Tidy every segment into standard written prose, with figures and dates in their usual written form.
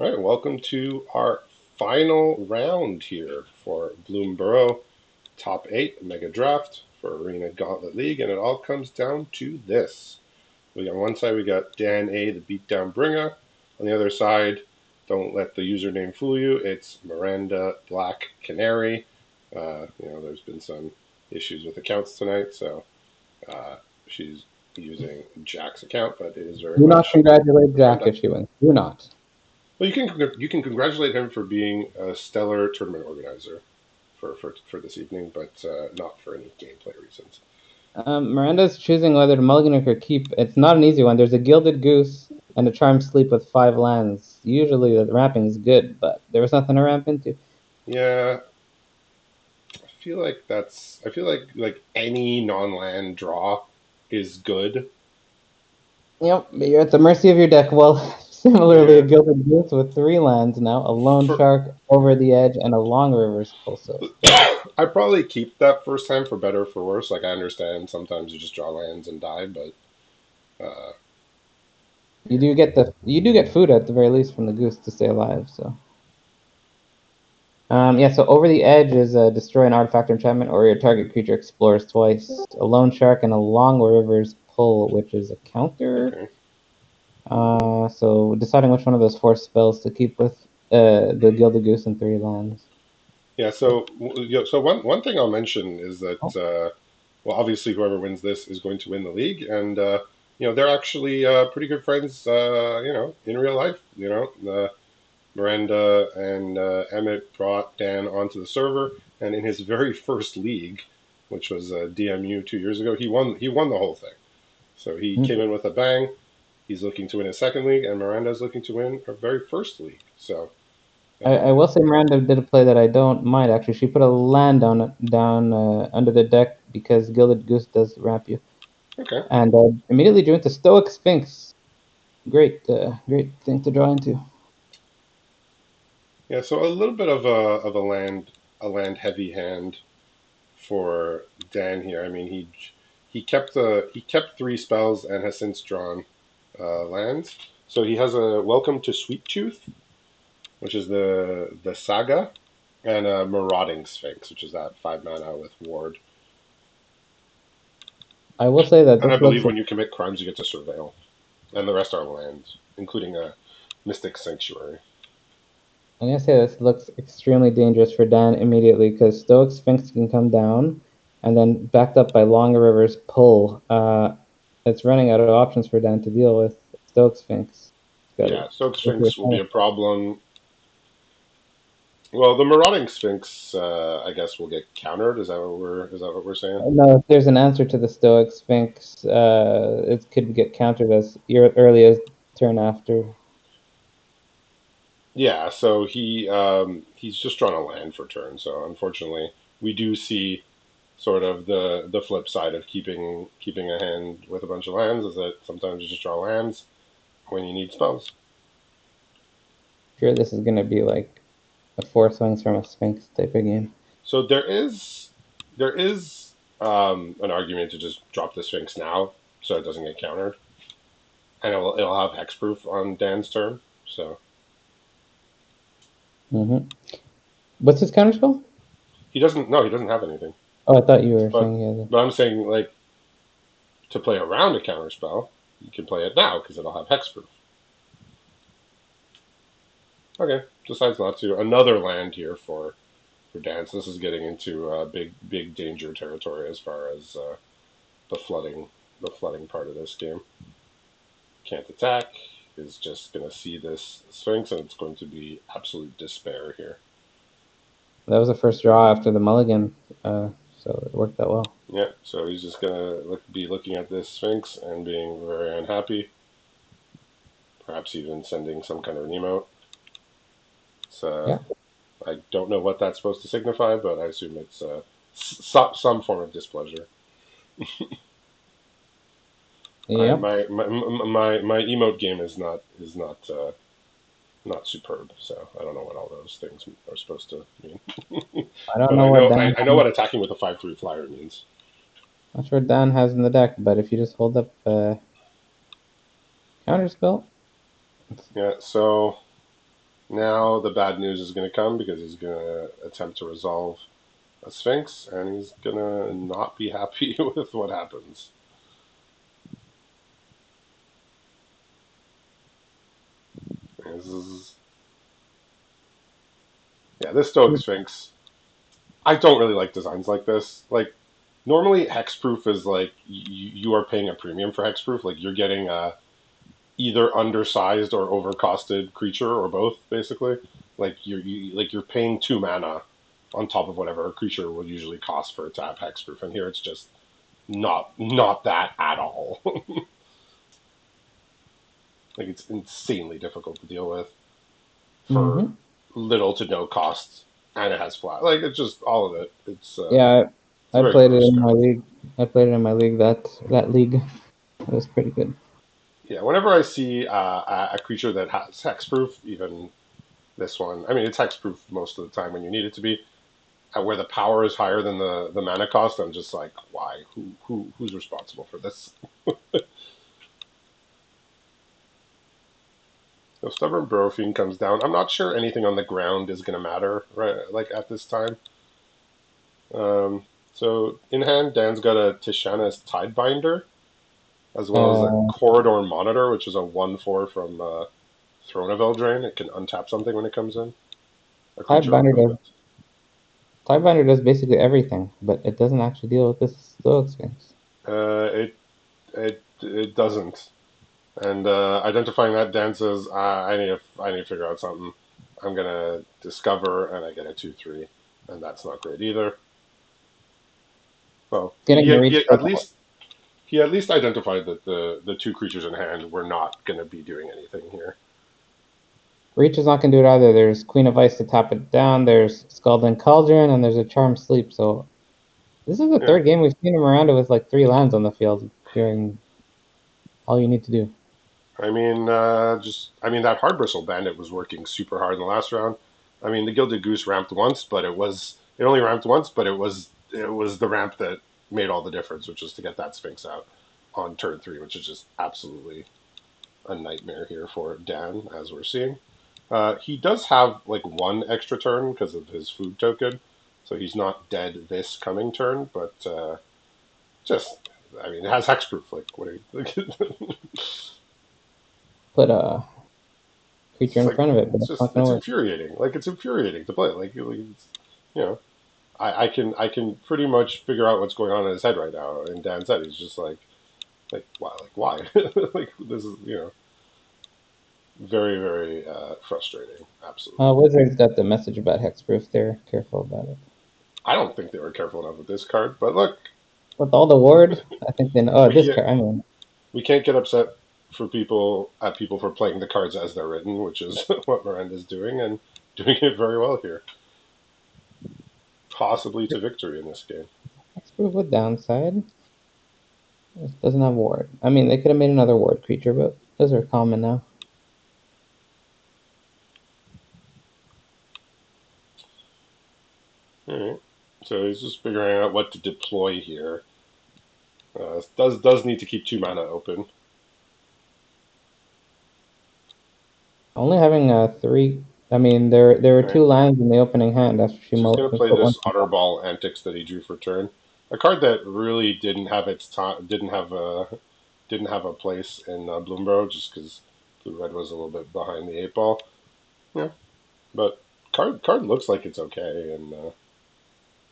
All right, welcome to our final round here for Bloomburrow Top 8 Mega Draft for Arena Gauntlet League, and it all comes down to this. On one side, we got Dan A, the Beatdown Bringer. On the other side, don't let the username fool you, it's Maranda Black Canary. There's been some issues with accounts tonight, so uh, she's using Jack's account, but it is very Do not much congratulate Jack Maranda. if she wins. Do not. Well, you can congratulate him for being a stellar tournament organizer for this evening, but not for any gameplay reasons. Miranda's choosing whether to mulligan or keep. It's not an easy one. There's a Gilded Goose and a Charmed Sleep with 5 lands. Usually the ramping is good, but there was nothing to ramp into. Yeah, I feel like any non-land draw is good. Yep, but you're at the mercy of your deck. Well, similarly, a Yeah, Gilded Goose with 3 lands now, a Lone for Shark over the edge, and a Long Reverse Pulso. So I probably keep that first time for better or for worse. Like I understand sometimes you just draw lands and die, but you do get food at the very least from the goose to stay alive. So. Yeah, so over the edge is destroy an artifact or enchantment, or your target creature explores twice. A lone shark and a long river's pull, which is a counter. okay. So deciding which one of those 4 spells to keep with the Gilded Goose and 3 lands. Yeah, so one thing I'll mention is that Oh, well, obviously whoever wins this is going to win the league, and they're actually pretty good friends. In real life, Miranda and Emmett brought Dan onto the server, and in his very first league, which was DMU 2 years ago, he won the whole thing. So he mm. came in with a bang. He's looking to win his second league, and Miranda's looking to win her very first league. So I will say Miranda did a play that I don't mind actually. She put a land down under the deck because Gilded Goose does wrap you, okay. and immediately drew into Stoic Sphinx. Great thing to draw into. Yeah, so a little bit of a land heavy hand for Dan here. I mean, he kept 3 spells and has since drawn lands. So he has a Welcome to Sweet Tooth, which is the Saga, and a Marauding Sphinx, which is that 5 mana with Ward. I will say that And I this looks believe when you commit crimes, you get to Surveil, and the rest are lands, including a Mystic Sanctuary. I'm gonna say this looks extremely dangerous for Dan immediately because Stoic Sphinx can come down, and then backed up by Longer River's pull. It's running out of options for Dan to deal with. Stoic Sphinx. It's got Yeah, it. Soak Sphinx will be a problem. Well, the Marauding Sphinx, I guess, will get countered. Is that what we're saying? No, if there's an answer to the Stoic Sphinx, it could get countered as early as turn after. Yeah. So he's just drawn a land for turn. So unfortunately, we do see sort of the flip side of keeping a hand with a bunch of lands is that sometimes you just draw lands when you need spells. Sure, this is gonna be like a Four Swings from a Sphinx type of game. So there is an argument to just drop the Sphinx now so it doesn't get countered, and it'll have hexproof on Dan's turn. So hmm What's his counterspell? he doesn't. No, he doesn't have anything. Oh, I thought you were But saying he has it. but I'm saying like to play around a counterspell, you can play it now because it'll have hexproof. Okay, decides not to. Another land here for Dan. So this is getting into big danger territory as far as the flooding the flooding part of this game. Can't attack. Is just going to see this Sphinx, and it's going to be absolute despair here. That was the first draw after the mulligan, so it worked out well. Yeah, so he's just going to be looking at this Sphinx and being very unhappy, perhaps even sending some kind of an emote. So Yeah. I don't know what that's supposed to signify, but I assume it's some form of displeasure. I, Yep. my emote game is not superb, so I don't know what all those things are supposed to mean. I don't But know I what know Dan. I know what attacking with a 5/3 flyer means. Not sure what Dan has in the deck, but if you just hold up counterspell, Yeah, so Now the bad news is going to come because he's going to attempt to resolve a Sphinx, and he's going to not be happy with what happens. This is, yeah, this Stoic Sphinx. I don't really like designs like this. Like normally, hexproof is like you are paying a premium for hexproof. Like you're getting a either undersized or overcosted creature or both, basically. Like you're paying 2 mana on top of whatever a creature will usually cost for it to have hexproof, and here it's just not that at all. Like it's insanely difficult to deal with for Mm-hmm. little to no cost, and it has flat. Like it's just all of it. Yeah, It's a I very played it gross in my card. league. I played it in my league. That league, it was pretty good. Yeah, whenever I see a creature that has hexproof, even this one, I mean it's hexproof most of the time when you need it to be, where the power is higher than the mana cost, I'm just like, why? Who's responsible for this? So Stubborn Burrowfiend comes down. I'm not sure anything on the ground is going to matter, right? Like at this time. So in hand, Dan's got a Tishana's Tidebinder, as well as a Uh, Corridor Monitor, which is a 1/4 from Throne of Eldraine. It can untap something when it comes in, a creature or Tidebinder does equivalent. Tidebinder does basically everything, but it doesn't actually deal with this Stoic Sphinx. It doesn't. And identifying that, Dan says, I need to figure out something. I'm gonna discover, and I get a 2/3, and that's not great either. Well, Getting the reach he at least identified that the two creatures in hand were not going to be doing anything here. Reach is not gonna do it either. There's Queen of Ice to tap it down. There's Scalding Cauldron, and there's a Charm Sleep. So this is the Yeah, third game we've seen Miranda with like 3 lands on the field doing all you need to do. I mean that Hard Bristle Bandit was working super hard in the last round. I mean the Gilded Goose ramped once, but it only ramped once, but it was the ramp that made all the difference, which is to get that Sphinx out on turn 3, which is just absolutely a nightmare here for Dan, as we're seeing. He does have like one extra turn because of his food token, so he's not dead this coming turn. But just, I mean, it has hexproof. Like, what are you? Like, Put a creature it's in like front of it, but it's not gonna it's work. infuriating. Like, it's infuriating to play. It's, you know, I can pretty much figure out what's going on in his head right now. And Dan's head, he's just like why like this is very very frustrating. Absolutely. Wizards got the message about hexproof. They're careful about it. I don't think they were careful enough with this card, but look, With all the ward, I think they know. Oh, we this can't card. I mean, we can't get upset for people for playing the cards as they're written, which is what Miranda's doing and doing it very well here, possibly to victory in this game. hexproof with downside. It doesn't have ward. I mean, they could have made another ward creature, but those are common now. All right, so he's just figuring out what to deploy here. Does need to keep 2 mana open. Only having three. I mean, there were All right, 2 lands in the opening hand after she so he's going to play put one. this Utterball Antics that he drew for turn, a card that really didn't have its time, didn't have a place in Bloomburrow just because Blue Red was a little bit behind the 8 ball. Yeah, but card looks like it's okay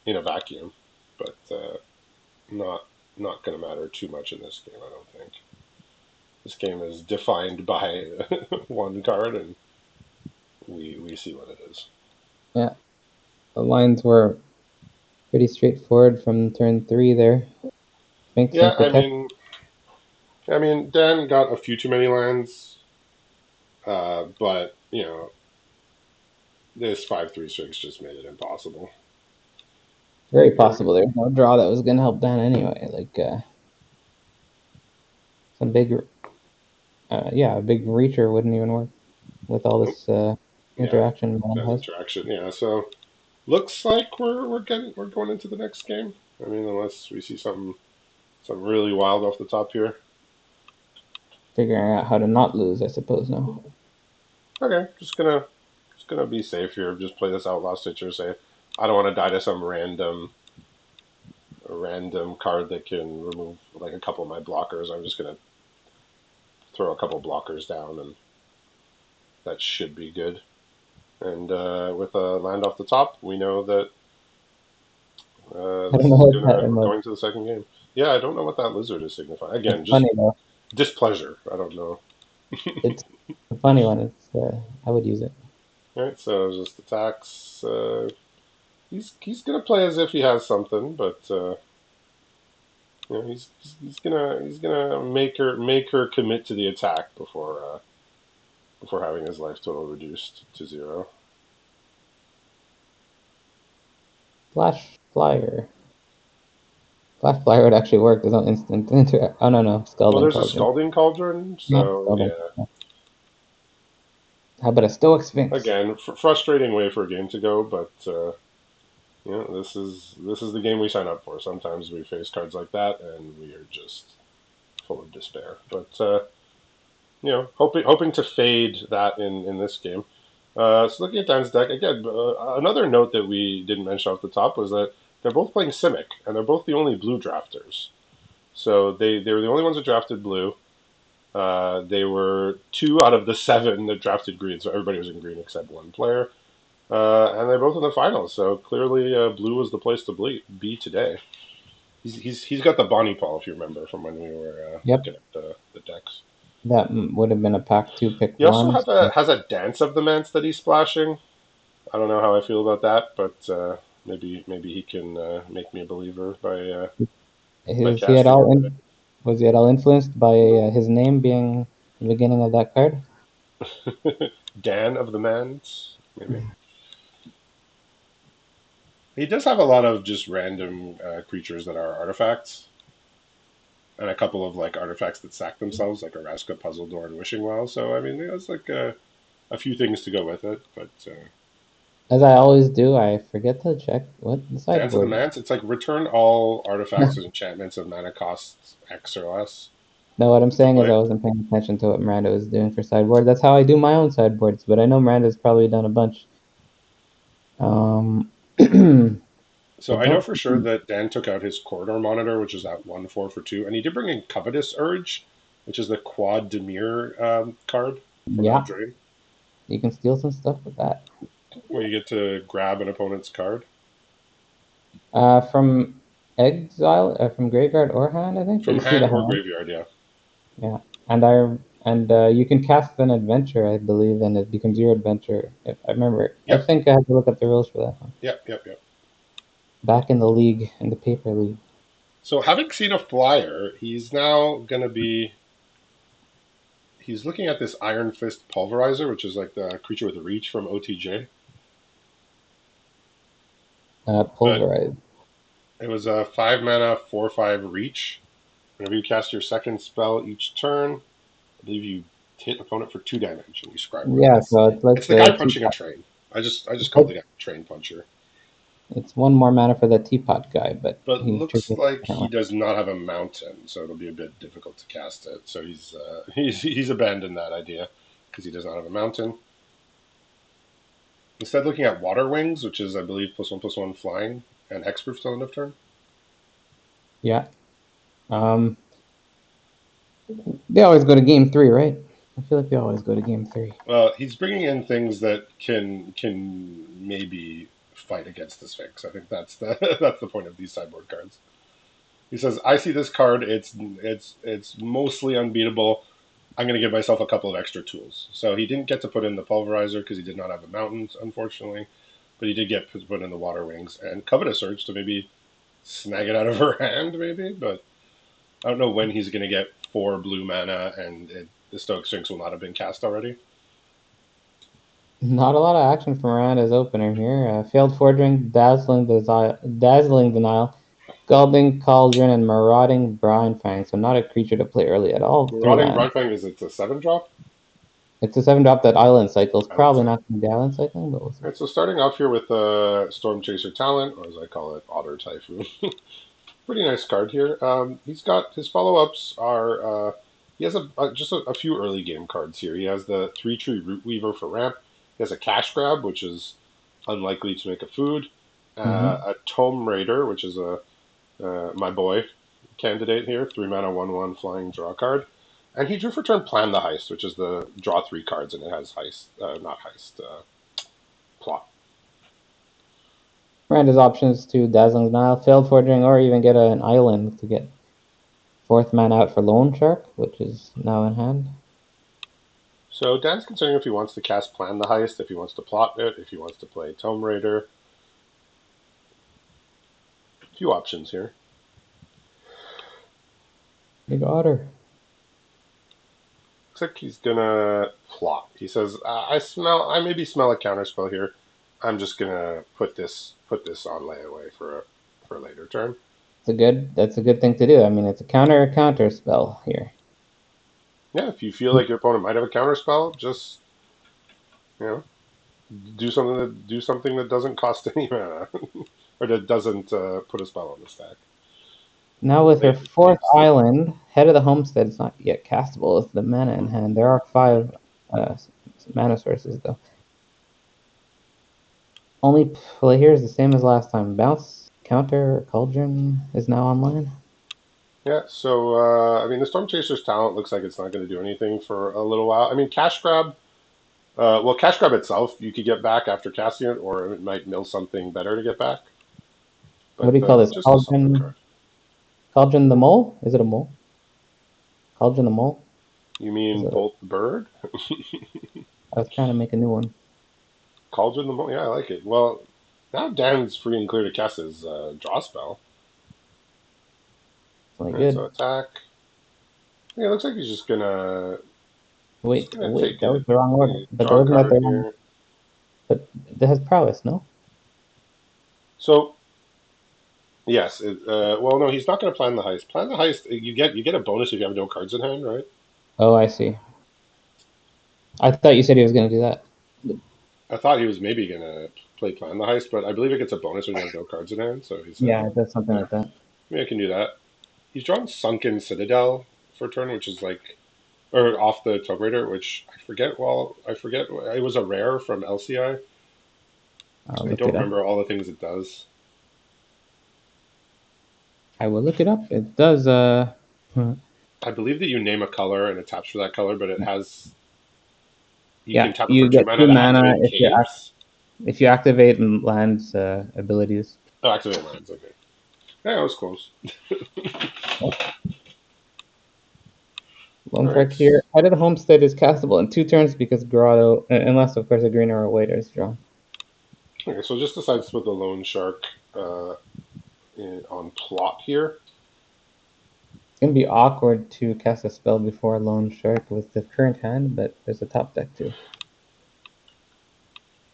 in a vacuum, but not not going to matter too much in this game. I don't think this game is defined by one card, and we see what it is. Yeah, the lines were pretty straightforward from turn 3 there. Sphinx Yeah, and Protect. I mean, Dan got a few too many lands, but this 5/3 Sphinx just made it impossible. Very All right. possible there's no draw that was gonna help Dan anyway. Like some big, yeah, a big reacher wouldn't even work with all this Yeah, interaction Dan that has. interaction. Yeah, so looks like we're going into the next game. I mean, unless we see something really wild off the top here. Figuring out how to not lose, I suppose. Now. Okay, gonna be safe here. Just play this Outlaw Stitcher. Say, I don't want to die to some random card that can remove like a couple of my blockers. I'm just gonna throw a couple blockers down, and that should be good. And with a land off the top, we know that I don't this know is what that gonna we're emote. going to the second game. Yeah, I don't know what that lizard is signifying. It's Again, just funny though. displeasure. I don't know. It's a funny one. It's I would use it. All right, so just attacks. He's gonna play as if he has something, but he's gonna make her commit to the attack before having his life total reduced to 0. Flash Flyer. Flash Flyer would actually work. There's no instant interact. Oh no, Well, Scalding there's a Cauldron. scalding cauldron, Yeah, so Scalding. yeah. How about a Stoic Sphinx? Again, frustrating way for a game to go, but this is the game we sign up for. Sometimes we face cards like that, and we are just full of despair. But hoping to fade that in this game. So looking at Dan's deck again, another note that we didn't mention off the top was that they're both playing Simic, and they're both the only blue drafters. So they were the only ones that drafted blue. They were 2 out of the 7 that drafted green, so everybody was in green except one player. And they're both in the finals, so clearly blue was the place to be today. He's got the Bonnie Paul, if you remember, from when we were Yep, looking at the decks. that would have been a pack two, pick He also one. has a Dance of the Mance that he's splashing. I don't know how I feel about that, but maybe he can make me a believer by Is he at casting all it. was he at all influenced by his name being the beginning of that card? Dan of the Mance, maybe. He does have a lot of just random creatures that are artifacts, and a couple of like artifacts that sack themselves, like Araska, Puzzle Door, and Wishing Well. So I mean, there's like a few things to go with it. But As I always do, I forget to check what the Dance of the sideboard is. Mance, it's like return all artifacts and enchantments of mana costs X or less No, what I'm to saying is play. I wasn't paying attention to what Miranda was doing for sideboard. That's how I do my own sideboards, but I know Miranda's probably done a bunch. I So I know don't for sure see. that Dan took out his corridor monitor, which is that 1/4 for 2, and he did bring in Covetous Urge, which is the quad Demir card from Yeah, Eldraine, you can steal some stuff with that. where you get to grab an opponent's card From exile, from graveyard or hand, I think. from You see hand the or hand. graveyard. Yeah. Yeah, and you can cast an adventure, I believe, and it becomes your adventure. If I remember, I Yep. think I had to look up the rules for that one. Yep. Yep. Yep. Back in the league, in the paper league. So having seen a flyer, he's now going to be. He's looking at this Iron Fist Pulverizer, which is like the creature with reach from OTJ. But Pulverize. it was a 5 mana 4/5 reach. Whenever you cast your second spell each turn, I believe you hit opponent for 2 damage and you scry one. Yeah, It's so it's like it's the guy the punching a teapot. train. I just It's called like the guy train puncher. it's one more mana for the teapot guy, but But he looks triggers like a he different does not have a mountain, so it'll be a bit difficult to cast it. So he's abandoned that idea because he does not have a mountain. Instead, looking at Water Wings, which is I believe +1/+1 flying and hexproof till end of turn. Yeah. Um, they always go to game three, right? I feel like they always go to game three. Well, he's bringing in things that can maybe fight against the Sphinx. I think that's the that's the point of these sideboard cards. He says, "I see this card. It's mostly unbeatable. I'm going to give myself a couple of extra tools." So he didn't get to put in the pulverizer because he did not have a mountain, unfortunately. But he did get to put in the Water Wings and Covetous Urge to maybe snag it out of her hand, maybe. But I don't know when he's going to get 4 blue mana, and the Stoic Sphinx will not have been cast already. Not a lot of action from Miranda's opener here. Failed Forging, Dazzling Denial, Scalding Cauldron, and Marauding Fang. So not a creature to play early at all. Three Marauding lands. Broadfang is it's a 7 drop It's a 7 drop that island cycles. island Probably cycle. not going to be island cycling, but we'll see. All right, so starting off here with Storm Chaser Talent, or as I call it, Otter Typhoon. Pretty nice card here. He's got his follow-ups are he has just a few early game cards here. He has the 3 Tree Root Weaver for ramp, He has a cash grab, which is unlikely to make a food. Mm-hmm. A Tome Raider, which is a my boy candidate here, 3 mana, 1/1 flying draw card. And he drew for turn Plan the Heist, which is the draw 3 cards, and it has heist, not heist, plot. Miranda's options to Dazzling Denial, Failed Forging, or even get an island to get fourth man out for Loan Shark, which is now in hand. So Dan's considering if he wants to cast Plan the Heist, if he wants to plot it, if he wants to play Tome Raider. A few options here. Big Otter. Looks like he's gonna plot. He says, I maybe smell a counterspell here. I'm just gonna put this on layaway for a later turn." That's a good thing to do. I mean, it's a counter spell here. Yeah, if you feel like your opponent might have a counterspell, just you know do something that doesn't cost any mana, or that doesn't put a spell on the stack. Now with her Save, fourth save, save. island, Head of the Homestead is not yet castable with the mana in hand. There are 5 uh, mana sources though. Only play here is the same as last time. Bounce, Counter, Cauldron is now online. Yeah, so I mean, the Storm Chaser's talent looks like it's not going to do anything for a little while. I mean, Cash Grab. Well, Cash Grab itself you could get back after casting it, or it might mill something better to get back. What do But you call this? just a solid Cauldron? card. Cauldron the Mole? Is it a mole? Cauldron the Mole? You Is mean it? Bolt the Bird? I was trying to make a new one. Cauldron the Mo. Yeah, I like it. Well, now Dan's free and clear to cast his draw spell. It's only All right, so good. attack. Yeah, it looks like he's just Wait, gonna wait, take that was it. the wrong order. You But draw a wasn't that card the wrong? here. But that has prowess, no? So yes, well, no, he's not going to plan the heist. Plan the heist. You get a bonus if you have no cards in hand, right? Oh, I see. I thought you said he was going to do that. I thought he was maybe going to play plan the heist, but I believe it gets a bonus when you have no cards in hand. So he said, Yeah, it does something yeah, like that. maybe I can do that. He's drawn Sunken Citadel for a turn, which is like, or off the Tub Raider, which I forget. Well, I forget. It was a rare from LCI. I'll I look don't it up. remember all the things it does. I will look it up. It does. Hmm. I believe that you name a color and it taps for that color, but it has you Yeah, can tap it for you two get mana 2 to mana activate caves. if you activate lands abilities. Oh, activate lands. Okay, yeah, that was close. Lone All right. Shark here. Head of the Homestead is castable in 2 turns because Grotto, unless of course a green or a white is drawn. Okay, so just decides with the Lone Shark uh, on plot here. It's gonna be awkward to cast a spell before Lone Shark with the current hand, but there's a top deck too.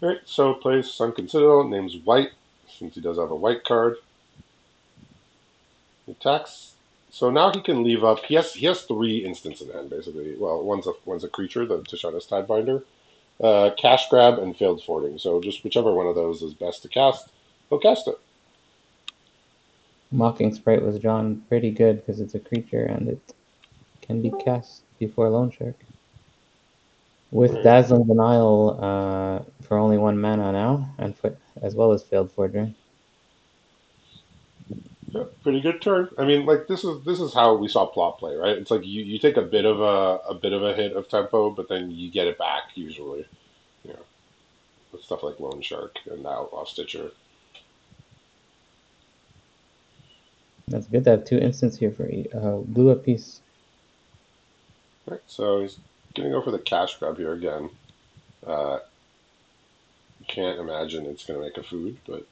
All right, so plays Sunken Citadel, names white, since he does have a white card. He attacks. So now he can leave up. He has 3 instants in hand, basically. Well, one's a creature, the Tishaura's Tidebinder, Cash Grab, and Failed Forwarding. So just whichever one of those is best to cast, he'll cast it. Mocking Sprite was drawn pretty good because it's a creature and it can be cast before Lone Shark. All With right. Dazzling Denial for only 1 mana now, and as well as Failed Forgery. Yeah, pretty good turn. I mean, like this is how we saw plot play, right? It's like you take a bit of a hit of tempo, but then you get it back usually. You know, with stuff like Lone Shark and now Off Stitcher. That's good to have 2 instants here for blue apiece. Right, so he's gonna go for the cash grab here again. Uh, can't imagine it's gonna make a food, but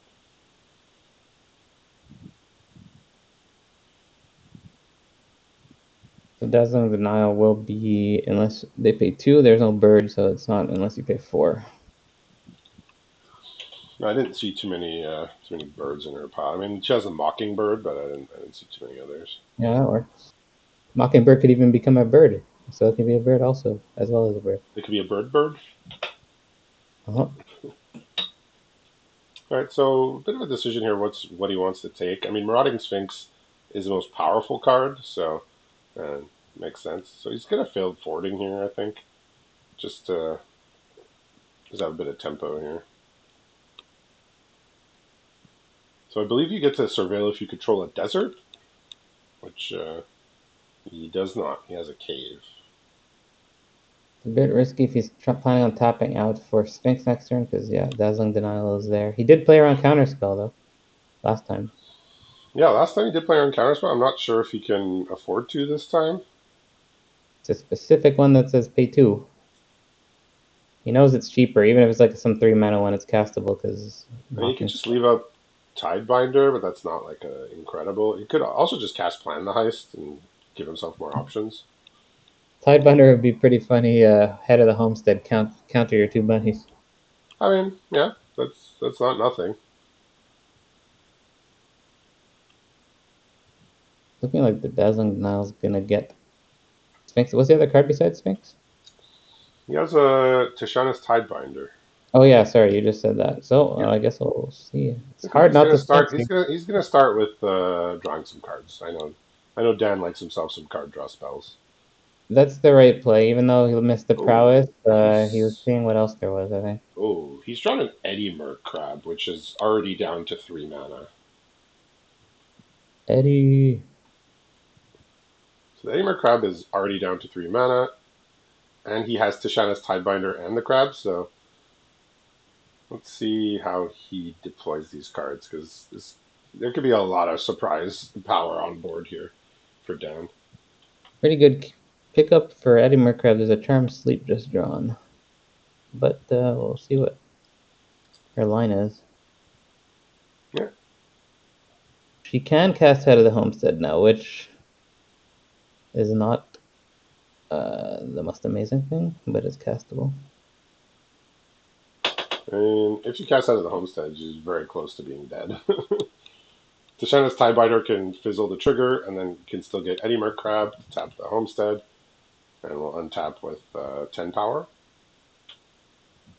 So Dazzling Denial will be, unless they pay 2, there's no bird, so it's not unless you pay 4. I didn't see too many birds in her pile. I mean, she has a mockingbird, but I didn't see too many others. Yeah, that works. Mockingbird could even become a bird, so it can be a bird also, as well as a bird. It could be a bird. Uh-huh. All right, so a bit of a decision here. What he wants to take? I mean, Marauding Sphinx is the most powerful card, so makes sense. So he's gonna fail forwarding here, I think, just to Just have a bit of tempo here. So I believe you get to surveil if you control a desert, which he does not. He has a cave. It's a bit risky if he's planning on tapping out for Sphinx next turn, because, yeah, Dazzling Denial is there. He did play around Counterspell, though, last time. Yeah, last time he did play on Counterspell. I'm not sure if he can afford to this time. It's a specific one that says pay 2. He knows it's cheaper, even if it's like some 3 mana one, it's castable, because I mean, he could blocking. just leave up Tidebinder, but that's not like a incredible. He could also just cast Plan the Heist and give himself more options. Tidebinder would be pretty funny. Head of the Homestead, counter your 2 bunnies. I mean, yeah, that's not nothing. Looking like the Dazzling Denial's gonna get Sphinx. What's the other card besides Sphinx? He has a Tishana's Tidebinder. Oh yeah, sorry, you just said that. So Yeah, I guess we'll see. It's I think hard he's not gonna to start. Sphinx He's here. gonna start with drawing some cards. I know Dan likes himself some card draw spells. That's the right play, even though he missed the Oh, prowess. He was he's seeing what else there was, I think. he's drawn an Eddy Merc Crab, which is already down to 3 mana. Eddie. So the Eddy Merc Crab is already down to 3 mana, and he has Tishana's Tidebinder and the crab. So let's see how he deploys these cards because there could be a lot of surprise power on board here for Dan. Pretty good pickup for Eddie Mercrab. There's a Charm Sleep just drawn. But we'll see what her line is. Yeah, She can cast Head of the Homestead now, which is not the most amazing thing, but it's castable. and if you cast out of the Homestead, she's very close to being dead. Tishana's Tidebinder can fizzle the trigger, and then you can still get Eddy Merc Crab to tap the Homestead, and we'll untap with 10 power.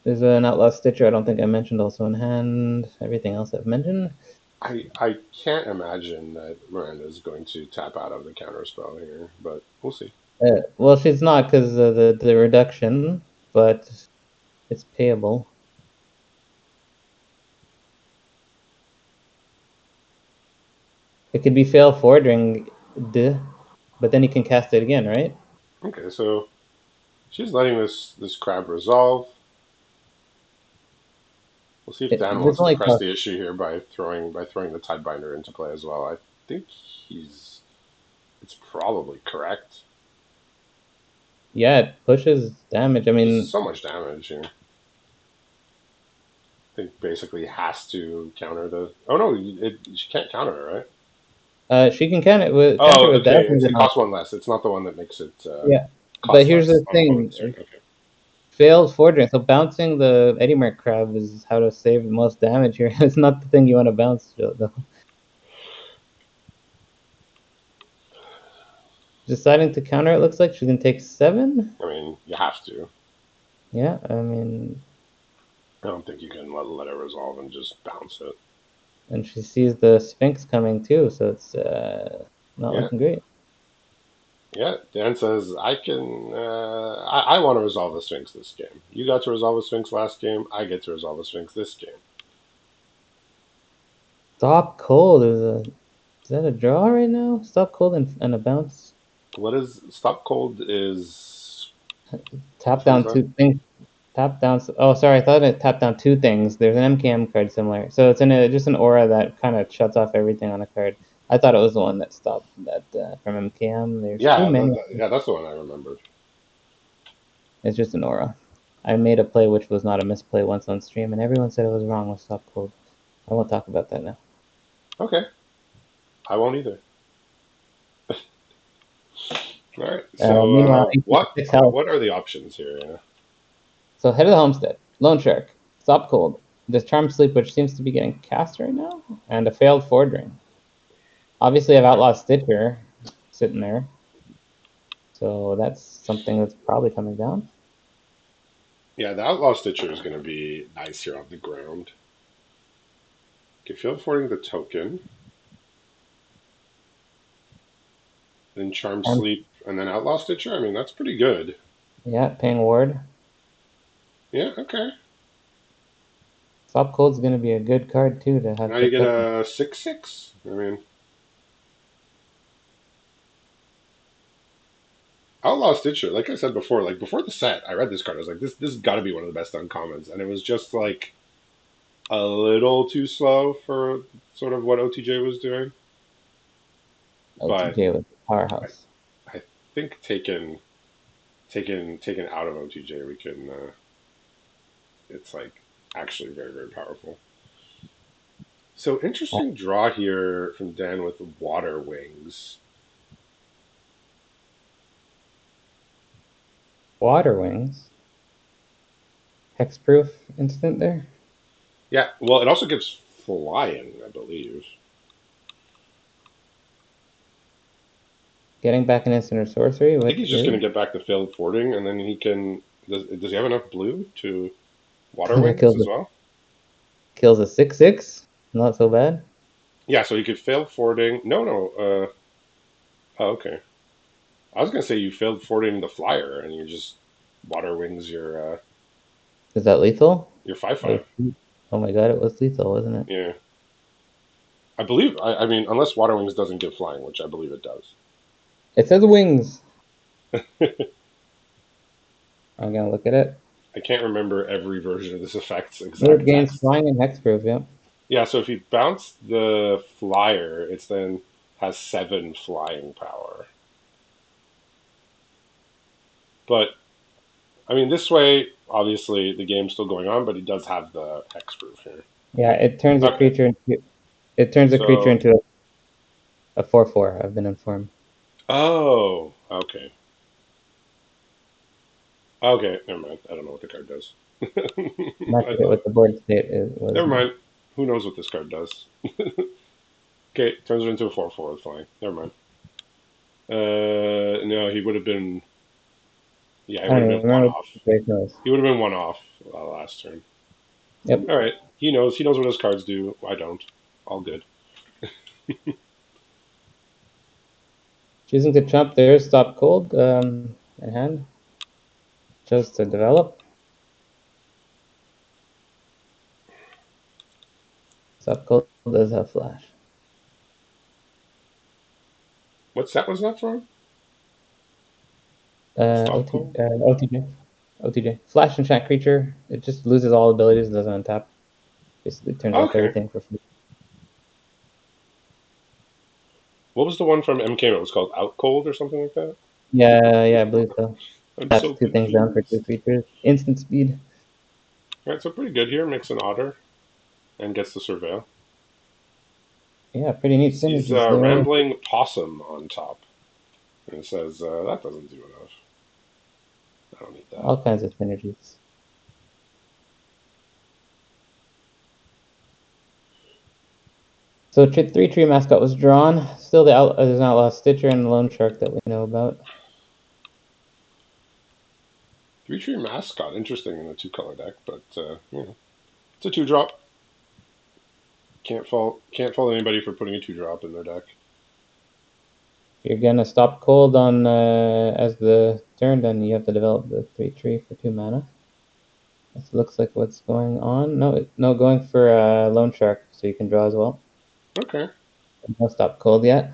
There's an Outlaw Stitcher I don't think I mentioned also in hand. Everything else I've mentioned. I can't imagine that Miranda is going to tap out of the counter spell here, but we'll see. Well, she's not because of the reduction, but it's payable. It could be fail forwarding, but then you can cast it again, right? Okay, so she's letting this crab resolve. We'll see if Dan This wants to only press costs. the issue here by throwing the Tidebinder into play as well. I think it's probably correct. Yeah, it pushes damage. I Just mean, so much damage here. I think basically has to counter the. Oh no, she can't counter it, right? she can counter Oh, with okay. dazzling It denial. costs one less. It's not the one that makes it Yeah, but cost here's less the on opponent's turn. thing: Okay. failed forging. So bouncing the Eddie Merc Crab is how to save the most damage here. It's not the thing you want to bounce, though. Deciding to counter, it looks like she can take 7. I mean, you have to. Yeah, I mean, I don't think you can let it resolve and just bounce it. and she sees the Sphinx coming too, so it's not Yeah, looking great. yeah. Dan says I can. I want to resolve the Sphinx this game. You got to resolve the Sphinx last game. I get to resolve the Sphinx this game. Stop cold. Is that a draw right now? Stop cold and a bounce. What is stop cold is? Tap Which one's down that? 2 things. Tap down. Oh, sorry. I thought it tapped down 2 things. There's an MKM card similar. So it's in just an aura that kind of shuts off everything on a card. I thought it was the one that stopped that from MKM. There's too Yeah, many. yeah. That's the one I remembered. It's just an aura. I made a play which was not a misplay once on stream, and everyone said it was wrong with Stop Cold. I won't talk about that now. Okay, I won't either. All right. So Meanwhile, 856 health. what are the options here? Yeah. So Head of the Homestead, Loan Shark, Stop Cold, Charm Sleep, which seems to be getting cast right now, and a failed Fordring. Obviously, I've outlawed Stitcher sitting there, so that's something that's probably coming down. Yeah, the Outlaw Stitcher is going to be nice here on the ground. Okay, field affording the token, then Charm And Sleep, and then Outlaw Stitcher. I mean, that's pretty good. yeah, paying Ward. Yeah, okay. Stop Cold's gonna be a good card too to have Now you picked get up. a 6/6. I mean, Outlaw Stitcher, like I said before, like before the set, I read this card. I was like, this has got to be one of the best uncommons, and it was just like a little too slow for sort of what OTJ was doing. But OTJ was a I, powerhouse. I think taken out of OTJ, we can. It's like actually very very powerful. So interesting draw here from Dan with Water Wings. Water Wings. Hexproof instant there. Yeah, well, it also gives flying, I believe. Getting back an instant or sorcery, I think which he's just going is to get back to failed fording, and then he can. Does he have enough blue to Water Wings kills as a well? kills a 6/6. Not so bad. Yeah, so he could fail fording. No, no. Oh, okay. I was going to say you failed fording the flyer, and you just Water Wings Is that lethal? your 5/5. Oh, oh my god, it was lethal, wasn't it? Yeah, I believe. I mean, unless Water Wings doesn't give flying, which I believe it does. It says wings. I'm gonna look at it. I can't remember every version of this effect's It exact gains text. flying and hexproof. Yep. Yeah, so if you bounce the flyer, it's then has 7 flying power. But I mean, this way, obviously, the game's still going on, but he does have the hexproof here. Yeah, it turns a Okay, creature into it turns a creature so into a 4/4. I've been informed. oh, okay, okay, never mind. I don't know what the card does. I Matching it thought, with the board state it was never mind. Who knows what this card does? Okay, turns it into a 4/4 with flying. Never mind. No, he would have been. Yeah, he I would don't have even been one remember what off. the situation was. He would have been one off last turn. Yep. All right, he knows. He knows what his cards do. I don't. All good. Choosing to chump there, stop cold in hand. Chose to develop. Stop cold does have flash. What set was that from? Stop OT, call. OTJ. OTJ. Flash enchant creature. It just loses all abilities, doesn't untap. Basically turns off Okay. everything for free. What was the one from MK? It was called Out Cold or something like that. Yeah, I believe so. I'm Taps so 2 things down for 2 confused. creatures. Instant speed. All right, so pretty good here. Makes an otter and gets the surveil. Yeah, pretty neat Sees synergies there. Rambling Possum on top, and it says that doesn't do enough. I don't need that. All kinds of synergies. So 3-tree mascot was drawn. Still, there's an outlaw Stitcher and the Lone Shark that we know about. 3/3 mascot, interesting in the 2-color deck, but it's a 2-drop. Can't fault anybody for putting a 2-drop in their deck. If you're gonna stop cold on as the turn, then you have to develop the 3-tree for 2 mana. This looks like what's going on. No, going for Lone Shark, so you can draw as well. Okay. No stop cold yet.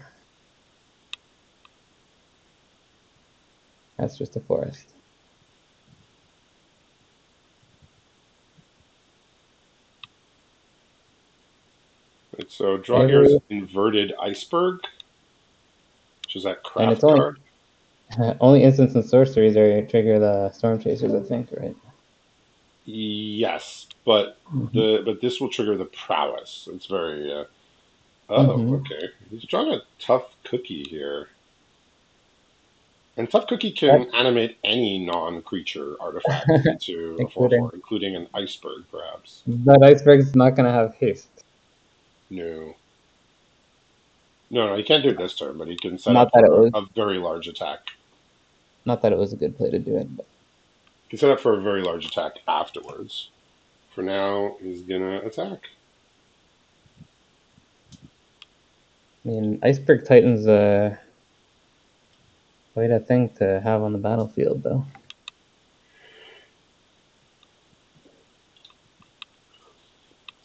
That's just a forest. Right, so draw here is Every Inverted Iceberg, which is that and it's craft card. only instants and sorceries are trigger the storm chasers, I think, right? Yes, but Mm-hmm. this will trigger the prowess. It's very oh, Mm-hmm. okay. He's drawing a tough cookie here. And tough cookie That, can animate any non-creature artifact into a 4/4, including including an iceberg, perhaps. that iceberg's not gonna have haste. No. No, he can't do it this turn, but he can set Not up that it for was a very large attack. not that it was a good play to do it, but He can set up for a very large attack afterwards. For now, he's gonna attack. I mean, iceberg titan's quite a thing to have on the battlefield, though.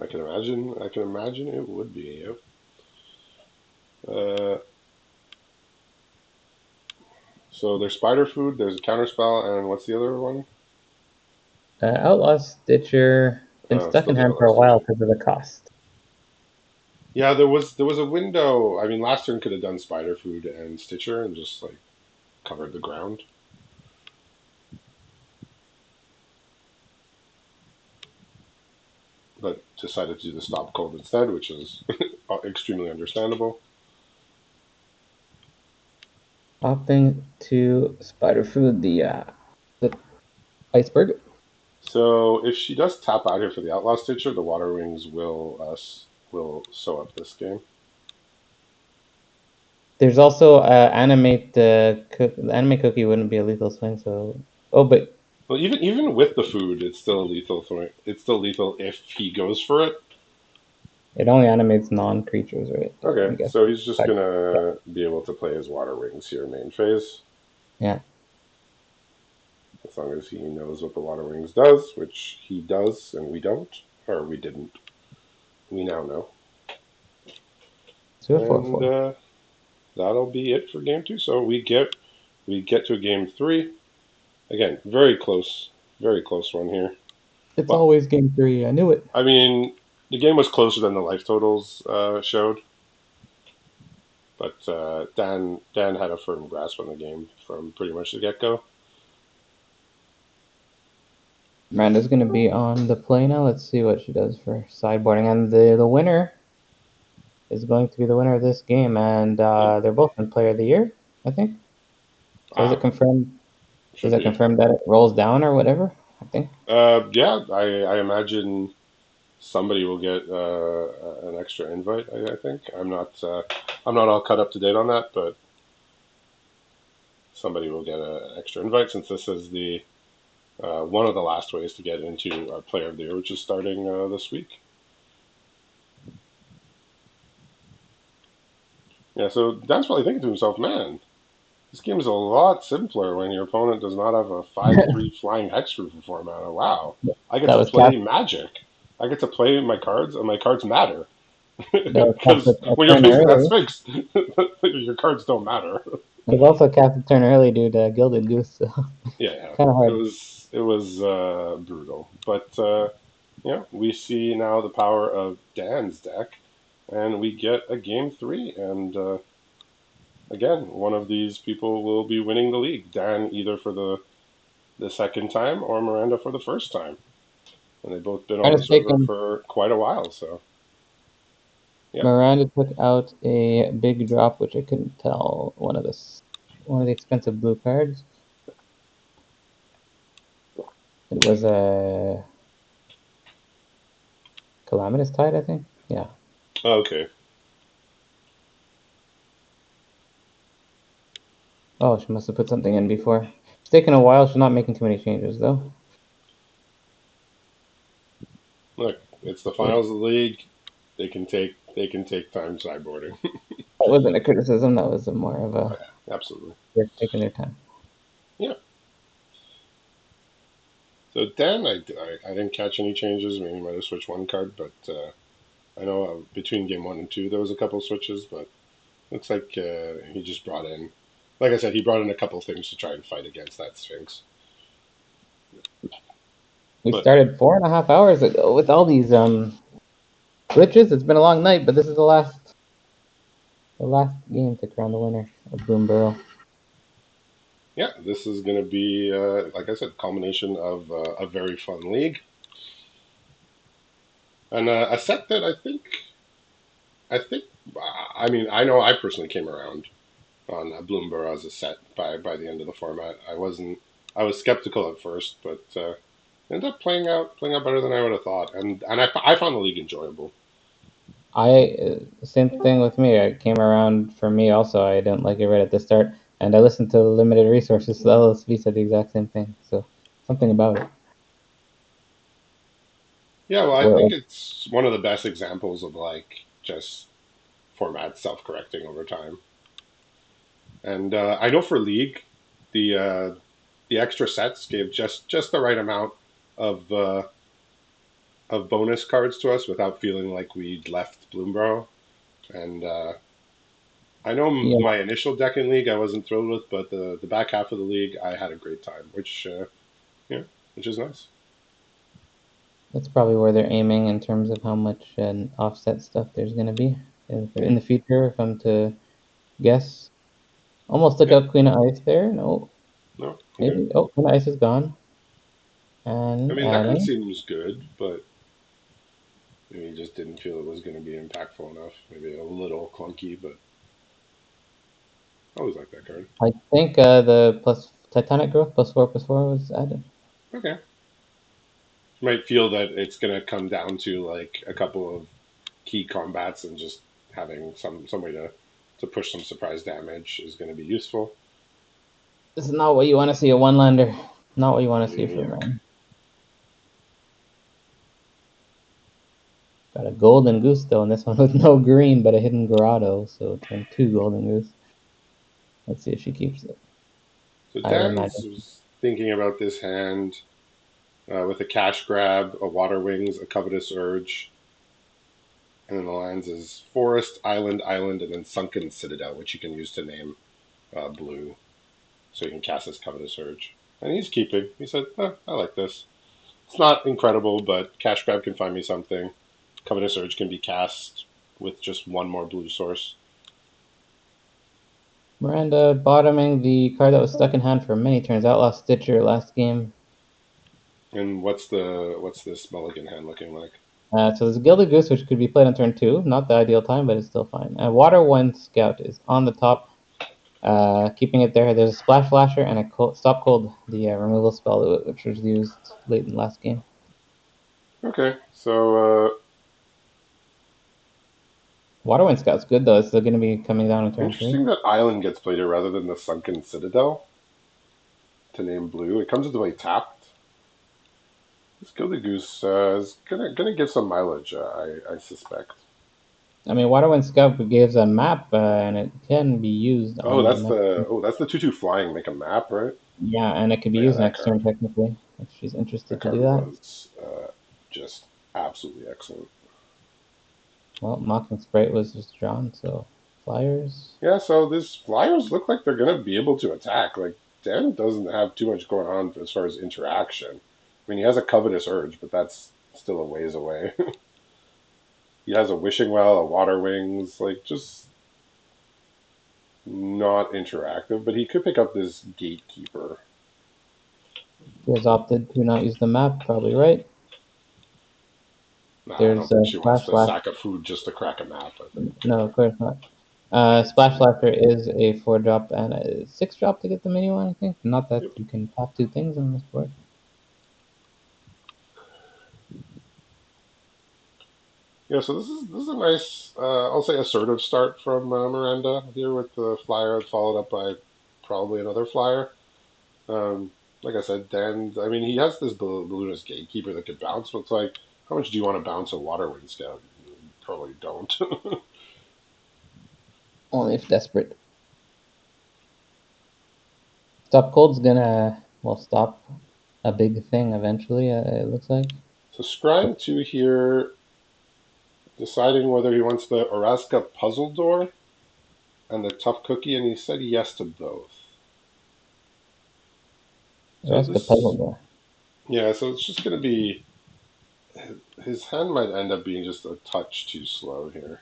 I can imagine. I can imagine it would be. Yep. Uh, so there's spider food. There's a counterspell, and what's the other one? Outlaw Stitcher been Oh, stuck still in the hand for outlaw a while stitcher. because of the cost. Yeah, there was a window. I mean, last turn could have done spider food and stitcher and just like covered the ground, but decided to do the stop cold instead, which is extremely understandable. Opting to spider food the iceberg. So if she does tap out here for the outlaw stitcher, the water wings will sew up this game. There's also animate the anime cookie wouldn't be a lethal swing, so but Well, even with the food, it's still a lethal threat. It's still lethal if he goes for it. it only animates non-creatures, right? I Okay, guess. so he's just But, gonna be able to play his water wings here main phase, yeah, as long as he knows what the water wings does, which he does, and we don't, or we didn't. We now know, let's do a four and four. that'll be it for game two. So we get to game three again. Very close one here. It's Well, always game three. I knew it. I mean, the game was closer than the life totals showed, but Dan had a firm grasp on the game from pretty much the get go. Miranda's gonna be on the play now. Let's see what she does for sideboarding, and the winner is going to be the winner of this game, and Yep. they're both in Player of the Year, I think. So is it Ah, confirmed? Is should it be. confirmed that it rolls down or whatever? I think. Yeah, I imagine somebody will get an extra invite. I think I'm not all cut up to date on that, but somebody will get an extra invite since this is the one of the last ways to get into our Player of the Year, which is starting this week. Yeah, so Dan's probably thinking to himself, man, this game is a lot simpler when your opponent does not have a 5/3 flying hexproof before mana. Wow, I get That to was play cast. Magic. I get to play my cards, and my cards matter. That was cast Because a when you're turn facing that early. Sphinx, your cards don't matter. It was also cast a turn early due to Gilded Goose, so Yeah, yeah. kind of It hard. was it was brutal, but yeah, we see now the power of Dan's deck, and we get a game three, and again, one of these people will be winning the league. Dan either for the second time or Miranda for the first time, and they've both been on the Miranda's server taken. for quite a while. So yeah, Miranda took out a big drop, which I couldn't tell. One of the expensive blue cards. It was a Calamitous Tide, I think. Yeah. okay. Oh, she must have put something in before. It's taken a while. She's not making too many changes though. Look, it's the That finals of the league. They can take time sideboarding. wasn't a criticism. That was a more of Oh a yeah, absolutely. they're taking their time. Yeah. So Dan, I didn't catch any changes. Maybe he might have switched one card, but I know between game one and two there was a couple switches, but looks like he just brought in, like I said, he brought in a couple things to try and fight against that Sphinx. We But started 4.5 hours ago with all these glitches. It's been a long night, but this is the last game to crown the winner of Bloomburrow. yeah, this is going to be, like I said, culmination of a very fun league and a set that I think, I mean, I know I personally came around on Bloomburrow as a set by the end of the format. I was skeptical at first, but ended up playing out better than I would have thought, and I found the league enjoyable. Same thing with me. It came around for me also. I didn't like it right at the start, and I listened to limited resources. So LSV said the exact same thing. So something about it. Yeah, well, I Where think it's one of the best examples of like just format self-correcting over time. And I know for League, the uh, the extra sets gave just the right amount of of bonus cards to us without feeling like we'd left Bloomburrow. And I know Yeah, my initial deck in League I wasn't thrilled with, but the back half of the League I had a great time, yeah, which is nice. that's probably where they're aiming in terms of how much offset stuff there's going to be Yeah, in the future, if I'm to guess. Almost took yeah, out Queen of Ice there. No, no, okay. maybe. Oh, Queen of Ice is gone. I And mean that card adding. seems good, but maybe just didn't feel it was going to be impactful enough. Maybe a little clunky, but I always like that card. I think the plus Titanic Growth +4/+4 was added. Okay, might feel that it's going to come down to like a couple of key combats and just having some way to push some surprise damage is going to be useful. This is not what you want to see a one-lander. Not what you want to see from Yuck. them. Got a golden goose though, and this one with no green, but a hidden grotto, so turn 2 golden goose. Let's see if she keeps it. So I would Dan's imagine. was thinking about this hand with a cash grab, a water wings, a covetous urge, and then the lands is forest, island, island, and then sunken citadel, which you can use to name blue, so you can cast this covetous urge. And he's keeping. He said, "I like this. It's not incredible, but cash grab can find me something. Covetous urge can be cast with just one more blue source." Miranda bottoming the card that was stuck in hand for many turns. Outlaw Stitcher last game. And what's this mulligan hand looking like? So there's a Gilded Goose, which could be played on turn 2. Not the ideal time, but it's still fine. Water One Scout is on the top, keeping it there. There's a Splash Flasher and a Stop Cold, the removal spell, which was used late in the last game. Okay, so Water One Scout's good, though. It's still going to be coming down on turn 3. interesting that island gets played here rather than the sunken citadel to name blue. It comes into play tapped. This Gilded Goose is gonna give some mileage, I suspect. I mean, Water One Scout gives a map, and it can be used Oh, on the that's next. the 2/2 flying make a map, right? Yeah, and it could be Oh, yeah, used that next card. turn, technically, if she's That interested to do card that. was just absolutely excellent. Well, Mocking Sprite was just drawn, so Flyers. Yeah, so these flyers look like they're gonna be able to attack. Like Dan doesn't have too much going on as far as interaction. I mean, he has a covetous urge, but that's still a ways away. He has a wishing well, a water wings, like just not interactive. But he could pick up this gatekeeper. She has opted to not use the map, probably right. Nah, I don't There's think a she wants Splash to Flash. sack a food just to crack a map. I think No, of course not. can't Splash see it. Flasher is a 4-drop and a 6-drop to get the mini one, I think. Not that Yep. you can tap 2 things on this board. Yeah, so this is a nice, I'll say, assertive start from Miranda here with the flyer, followed up by probably another flyer. Like I said, Dan, I mean, he has this balloonist gatekeeper that could bounce, but it's like, how much do you want to bounce a water wind scout? You probably don't. Only if desperate. Stop Cold's gonna, well, stop a big thing eventually, it looks like. So scrying two here, deciding whether he wants the Oraska puzzle door and the tough cookie, and he said yes to both. So That's the puzzle this, door. yeah, so it's just going to be his hand might end up being just a touch too slow here.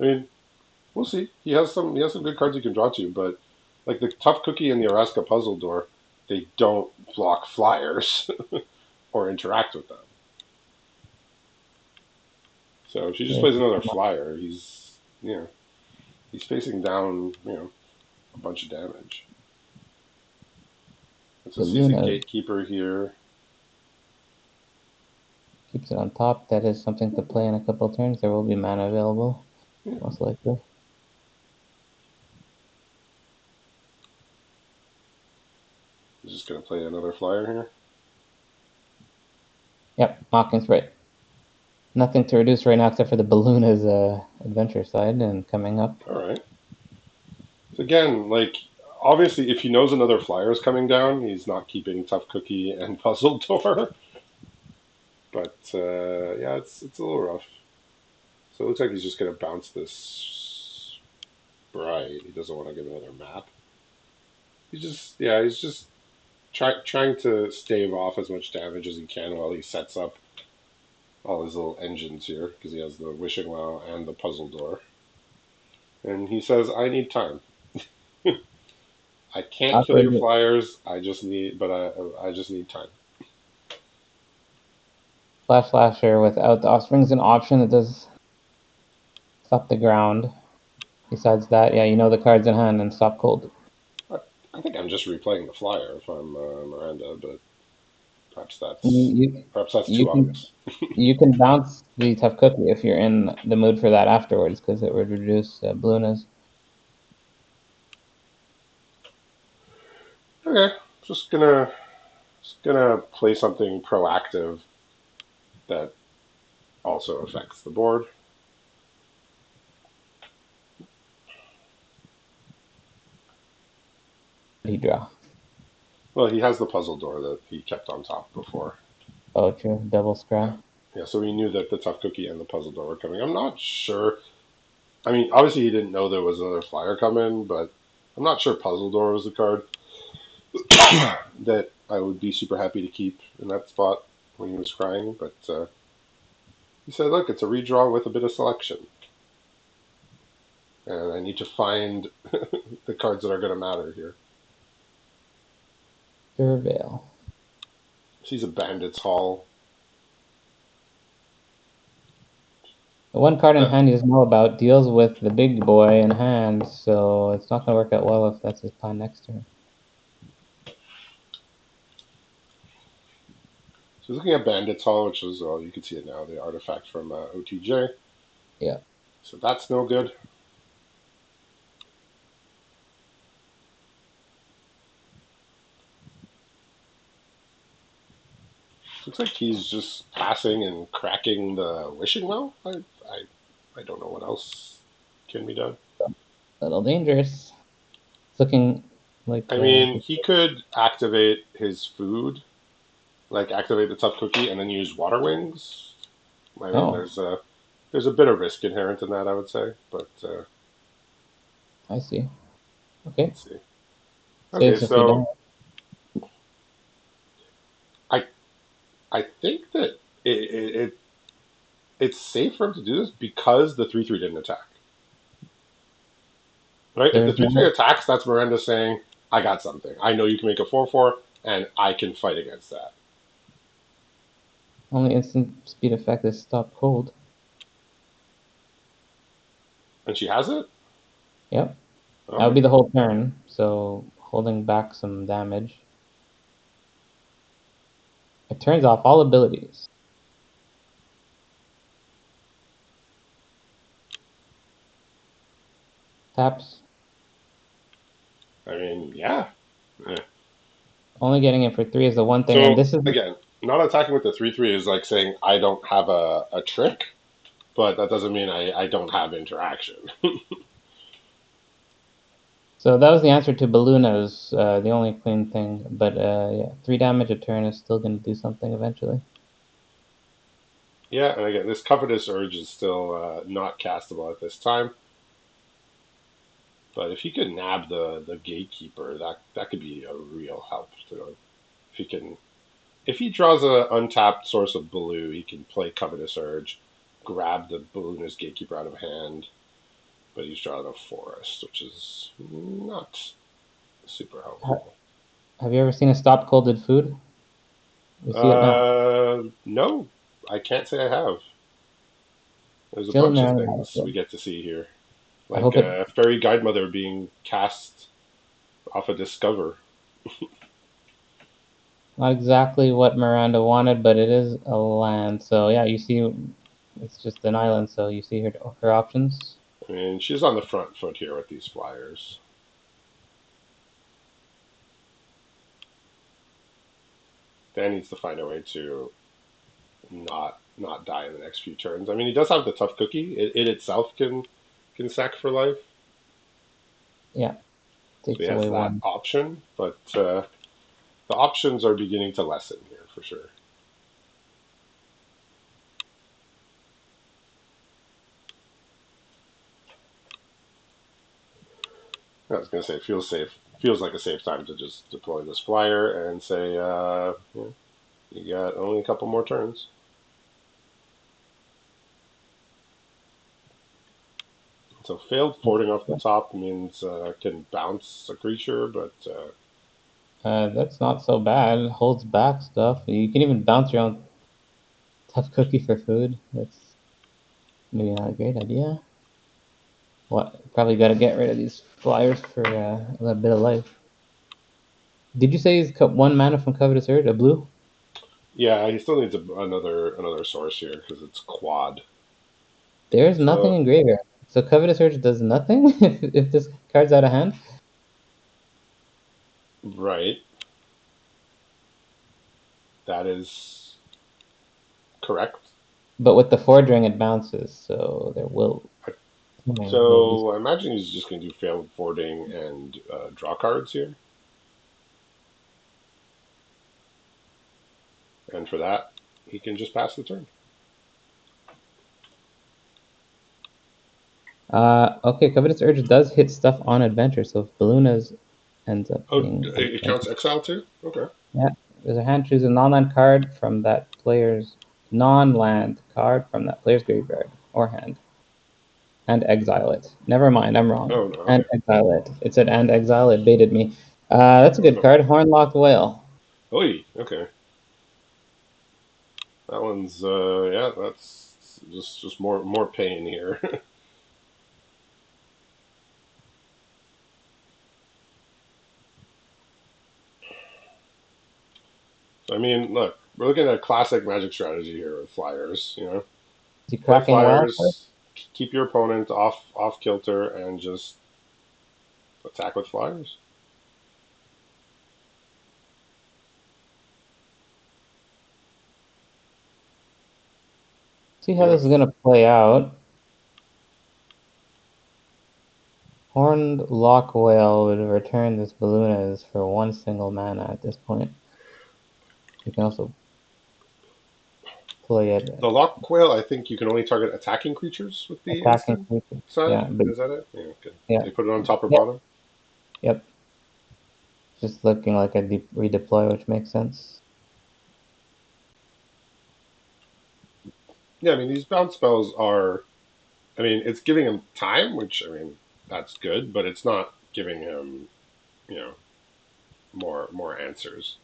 I mean, we'll see. He has some good cards he can draw to, but like the tough cookie and the Araska puzzle door, they don't block flyers or interact with them. So if she just There's plays another flyer, he's facing down a bunch of damage. And so sees a Balloon gatekeeper here. keeps it on top. That is something to play in a couple turns. There will be mana available, Yeah, most likely. he's just gonna play another flyer here. Yep, Hawkins right. Nothing to reduce right now except for the balloon as adventure side and coming up. All right. So again, like Obviously, if he knows another flyer is coming down, he's not keeping Tough Cookie and Puzzle Door. But yeah, it's a little rough. So it looks like he's just gonna bounce this Bright. He doesn't want to give another map. He's just trying to stave off as much damage as he can while he sets up all his little engines here because he has the wishing well and the puzzle door. And he says, "I need time. I can't kill your Awkward. flyers. I just need time." Flash Slasher without the offspring's an option that does stop the ground. Besides that, yeah, you know the cards in hand and stop cold. I, I think I'm just replaying the flyer if I'm Miranda, but perhaps You that's you, perhaps that's you too can obvious. you can bounce the tough cookie if you're in the mood for that afterwards, because it would reduce blueness. Okay, just gonna play something proactive that also affects the board. He draw. Well, he has the puzzle door that he kept on top before. Oh, true. Double Yeah. scry. Yeah, so we knew that the tough cookie and the puzzle door were coming. I'm not sure. I mean, obviously he didn't know there was another flyer coming, but I'm not sure puzzle door was the card that I would be super happy to keep in that spot when he was crying. But he said, "Look, it's a redraw with a bit of selection, and I need to find the cards that are going to matter here." Surveil. He's a Bandit's Hall. The one card in Uh, hand he doesn't know about deals with the big boy in hand, so it's not going to work out well if that's his plan next turn. So he's looking at Bandit's Hall, which is, well, you can see it now, the artifact from OTJ. Yeah. So that's no good. Looks like he's just passing and cracking the wishing well. I don't know what else can be done. A little dangerous. It's looking like I mean, he could activate his food, like activate the tough cookie, and then use water wings. I mean, oh, there's a bit of risk inherent in that, I would say. But I see. Okay. let's see. Okay, Saves a few so damage. I I think that it's safe for him to do this because the 3/3 didn't attack. Right? If the There's 3/3 no attacks, that's Miranda saying, "I got something. I know you can make a 4/4, and I can fight against that." only instant speed effect is stop cold. And she has it. Yep. That would Okay. be the whole turn, so holding back some damage. It turns off all abilities. Taps. I mean, yeah. Yeah. Only getting it for 3 is the one thing, and So this is again, not attacking with the 3/3 is like saying I don't have a trick, but that doesn't mean I don't have interaction. so that was the answer to Balluna's, the only clean thing. But yeah, 3 damage a turn is still going to do something eventually. Yeah, and again, this covetous urge is still not castable at this time. But if he could nab the gatekeeper, that could be a real help to him. If he can, if he draws a untapped source of blue, he can play covetous urge, grab the balloonist gatekeeper out of hand. But he's drawing a forest, which is not super helpful. Have you ever seen a stop colded food? We see it now. No, I can't say I have. There's a Chill bunch of Maranda. things we get to see here, I like hope it Fairy Guidemother being cast off a Discover. not exactly what Miranda wanted, but it is a land. So yeah, you see, it's just an island. So you see her options. I mean, she's on the front foot here with these flyers. Dan needs to find a way to not die in the next few turns. I mean, he does have the tough cookie. It itself can sack for life. Yeah, So he Takes has away that one. option, but the options are beginning to lessen here for sure. I was going to say, it feels safe. Feels like a safe time to just deploy this flyer and say, yeah, you got only a couple more turns. So failed fording off the top means can bounce a creature, but That's not so bad. It holds back stuff. You can even bounce your own tough cookie for food. That's maybe not a great idea. What? Probably got to get rid of these flyers for a little bit of life. Did you say he's cut one mana from Covetous Urge, a blue? yeah, he still needs another source here because it's quad. There's nothing So in graveyard. So Covetous Urge does nothing if this card's out of hand. right, that is correct. But with the Forging, it bounces, so there will. There'll be. So I imagine he's just going to do failed fording and draw cards here, and for that he can just pass the turn. Okay, Covetous Urge does hit stuff on adventure, so if Balloonaz ends up Oh, being it counts exile too. Okay. yeah, there's a hand choose a non-land card from that player's non-land card from that player's graveyard or hand, and exile it. Never mind, I'm wrong. Oh no. And Okay. exile it. It said and exile. It baited me. That's a Oh good no. card. Hornlocked Whale. Oy. Okay. That one's yeah. That's just more pain here. I mean, look, we're looking at a classic Magic strategy here with flyers. You know, Is he play cracking well first? flyers, keep your opponent off kilter, and just attack with flyers. See how Yeah. this is gonna play out. Horned Lock Whale would return this Balloonaz for one single mana at this point. You can also play it The lock quail, I think you can only target attacking creatures with the attacking instant creatures. side. Yeah, but Is that it? Yeah. Okay. yeah, They put it on top or yep, bottom. yep. Just looking like a redeploy, which makes sense. Yeah. I mean, these bounce spells are. I mean, it's giving him time, which I mean that's good, but it's not giving him you know more answers.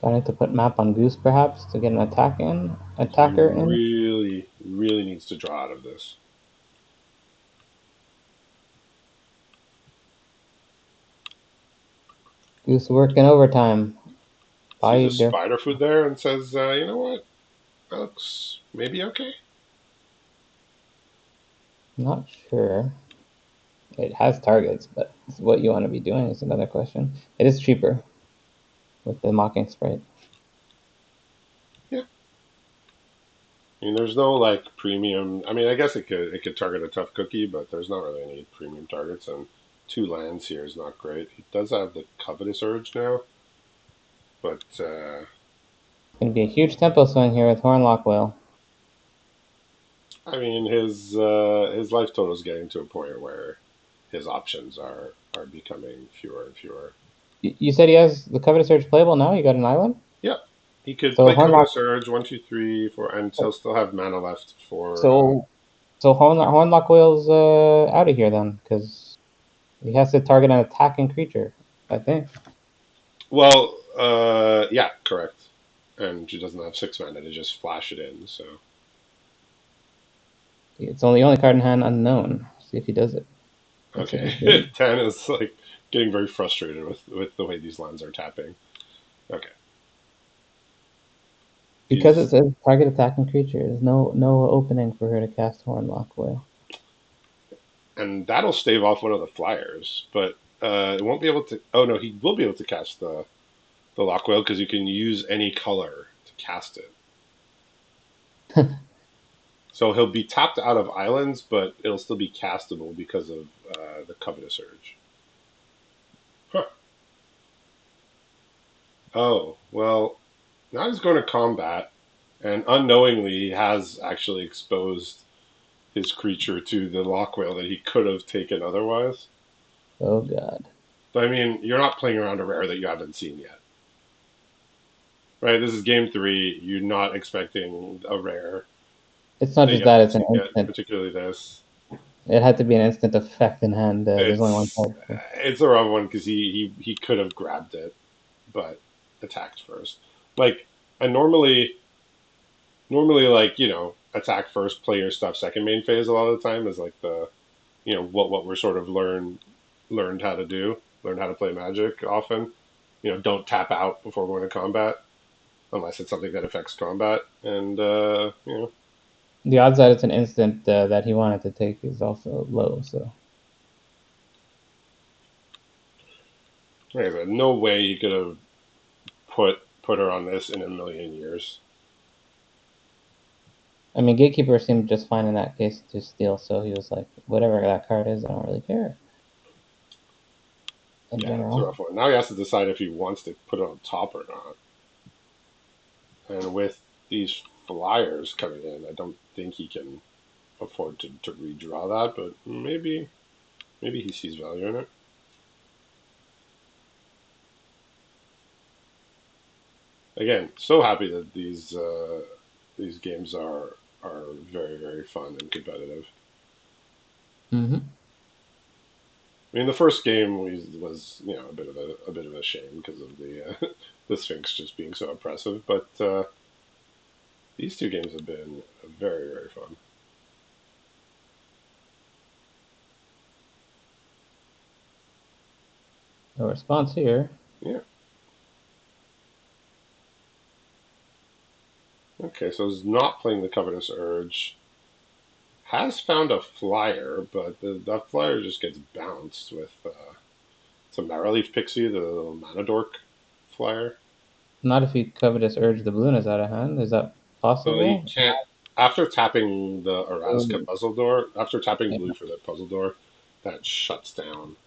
Got to put map on Goose perhaps to get an He attacker in. really needs to draw out of this. Goose working overtime. Sees a Buy their. spider food there and says, you know what? That looks maybe okay. Not sure. It has targets, but what you want to be doing is another question. It is cheaper with the mocking sprite. Yeah. I mean, there's no like premium. I mean, I guess it could target a tough cookie, but there's not really any premium targets, and two lands here is not great. He does have the covetous urge now, but It's going to be a huge tempo swing here with Hornlock Whale. I mean, his life total is getting to a point where his options are becoming fewer and fewer. You said he has the Covetous Urge playable now? You got an island? Yep, he could So play Hornlock. covetous urge 1, 2, 3, 4, and he'll still have mana left for. So Hornlock Whale's out of here then, because he has to target an attacking creature, I think. Well, yeah, correct. And she doesn't have 6 mana to just flash it in, so. It's only card in hand unknown. See if he does it. That's what Okay. he's doing. 10 is like getting very frustrated with the way these lines are tapping. Okay. Because it He's. says target attacking creature, there's no opening for her to cast Hornlock Whale. And that'll stave off one of the flyers, but it won't be able to. Oh, no, he will be able to cast the Lockwell because you can use any color to cast it. So he'll be tapped out of islands, but it'll still be castable because of the Covetous Urge. Huh. Oh, well, now he's going to combat, and unknowingly he has actually exposed his creature to the lock whale that he could have taken otherwise. Oh God. But I mean, you're not playing around a rare that you haven't seen yet, right? This is game three. You're not expecting a rare It's not that just you that; haven't it's an seen yet, instant. particularly this. It had to be an instant effect in hand. There's only one It's card. So. it's a wrong one because he could have grabbed it, but attacked first. Like I normally like attack first, play your stuff second main phase. A lot of the time is like the what we're sort of learned how to do, learned how to play Magic often. Don't tap out before going to combat unless it's something that affects combat, and The odds that it's an instant that he wanted to take is also low. So like I said, no way you could have put her on this in a million years. I mean, Gatekeeper seemed just fine in that case to steal. So he was like, whatever that card is, I don't really care. In Yeah, it's a general, rough one. Now he has to decide if he wants to put it on top or not. And with these flyers coming in, I don't think he can afford to redraw that, but maybe he sees value in it. Again, so happy that these games are very very fun and competitive. mm-hmm. I mean, the first game was a bit of a shame because of the the Sphinx just being so oppressive, but these two games have been very very fun. A response here. Yeah. Okay, so he's not playing the Covetous Urge. Has found a flyer, but that flyer just gets bounced with some Marrowleaf Pixie, the little Mana Dork flyer. Not if you Covetous Urge the balloon is out of hand. Is that So you possible? can't after tapping the Araska Oh, puzzle door, after tapping yeah. blue for the puzzle door, that shuts down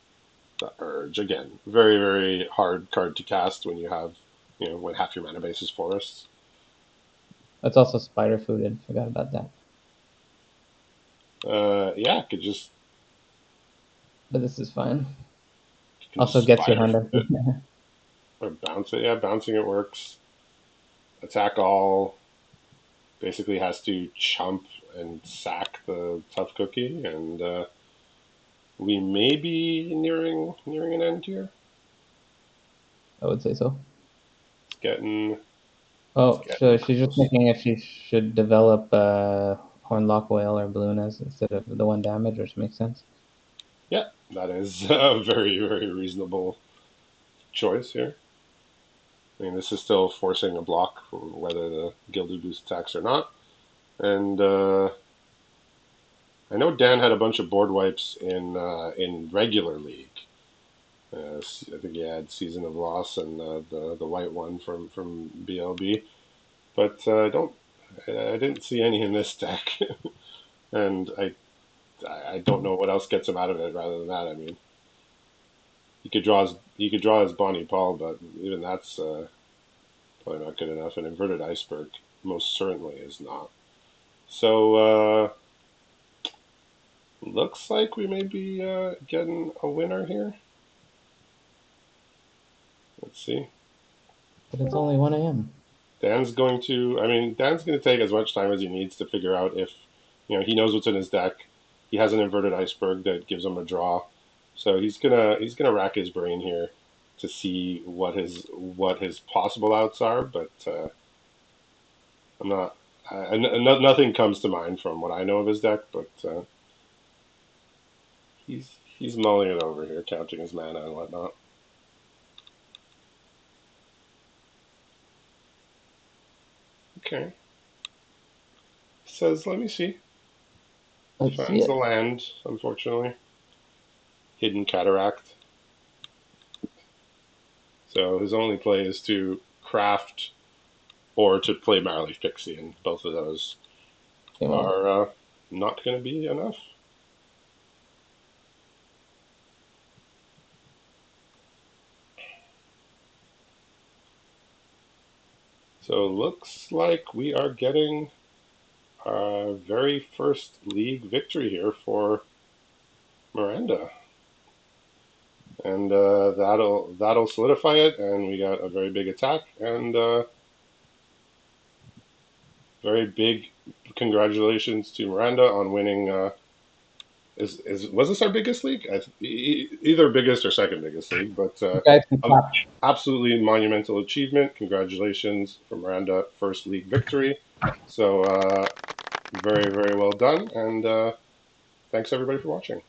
the urge. Again, very, very hard card to cast when you have when half your mana base is forests. That's also spider fooded. Forgot about that. Yeah, could just But this is fine. you can Also just gets your spider hand up. food it or bounce it. Yeah, bouncing it works. Attack all basically has to chump and sack the tough cookie, and we may be nearing an end here. I would say so. It's getting it's Oh, so getting she's just close. thinking if she should develop Hornlock Whale or Balloon as instead of the one damage, which makes sense. Yeah, that is a very very reasonable choice here. I mean, this is still forcing a block for whether the Gilded Goose attacks or not. And I know Dan had a bunch of board wipes in regular league. I think he had Season of Loss and the white one from BLB. But I didn't see any in this deck, and I don't know what else gets him out of it rather than that. I mean, he could draw his Bonnie Paul, but even that's probably not good enough. An inverted iceberg most certainly is not. So looks like we may be getting a winner here. Let's see. But it's only 1 a.m. Dan's going to. I mean, Dan's going to take as much time as he needs to figure out if he knows what's in his deck. He has an inverted iceberg that gives him a draw, so he's gonna rack his brain here to see what his possible outs are. But I'm not. Nothing comes to mind from what I know of his deck, but he's mulling it over here, counting his mana and whatnot. Okay, says let me see. Let's see Finds the it. land, unfortunately. Hidden Cataract. So his only play is to craft or to play Marley Pixie, and both of those Game on. are not going to be enough. So it looks like we are getting our very first league victory here for Maranda, and that'll solidify it. And we got a very big attack and very big congratulations to Maranda on winning. Is was this our biggest league? Either biggest or second biggest league, but You guys can clap. absolutely monumental achievement. Congratulations for Miranda, first league victory. So very well done, and thanks everybody for watching.